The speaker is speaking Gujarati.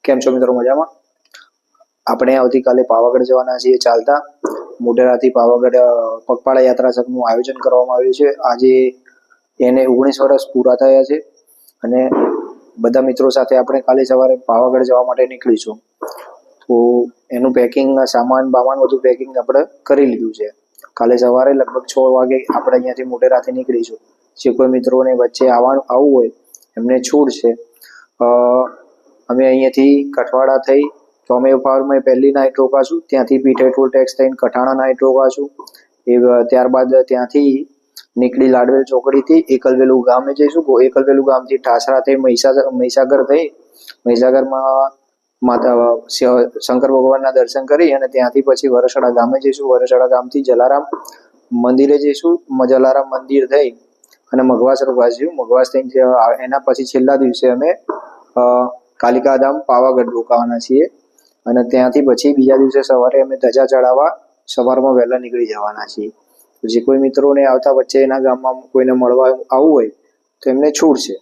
કેમ છો મિત્રો? મજામાં? આપણે આવતીકાલે પાવાગઢ જવાના છીએ ચાલતા. મોઢેરાથી પાવાગઢ પગપાળા યાત્રા સંઘનું આયોજન કરવામાં આવ્યું છે. આજે એને 19 વર્ષ પૂરા થયા છે અને બધા મિત્રો સાથે આપણે કાલે સવારે પાવાગઢ જવા માટે નીકળીશું. તો એનું પેકિંગ, સામાન બામાન બધું પેકિંગ આપણે કરી લીધું છે. કાલે સવારે લગભગ 6 વાગે આપણે અહીંયાથી મોઢેરાથી નીકળીશું. જે કોઈ મિત્રોને વચ્ચે આવવું હોય એમને છૂટ છે. અમે અહીંયાથી કઠવાડા થઈ ટોમેઓ ફાર્મમાં પહેલી નાઇટ રોકાશું, ત્યાંથી પીઠે ટોલ ટેક્સ થઈને કઠાણા નાઇટ રોકાશું. ત્યારબાદ ત્યાંથી નીકળી લાડવેલ ચોકડીથી એકલવેલું ગામે જઈશું. એકલવેલું ગામથી ઠાસરા થઈ મહીસાગર થઈ મહીસાગરમાં માતા શંકર ભગવાનના દર્શન કરી અને ત્યાંથી પછી વરસડા ગામે જઈશું. વરસડા ગામથી જલારામ મંદિરે જઈશું. જલારામ મંદિર થઈ અને મઘવાસ રોકાશું. મઘવાસ થઈને એના પછી છેલ્લા દિવસે અમે કાલિકાધામ પાવાગઢ રોકાવાના છીએ અને ત્યાંથી પછી બીજા દિવસે સવારે અમે ધજા ચડાવવા સવારમાં વહેલા નીકળી જવાના છીએ. જે કોઈ મિત્રોને આવતા વચ્ચે એના ગામમાં કોઈને મળવા આવવું હોય તો એમને છૂટ છે.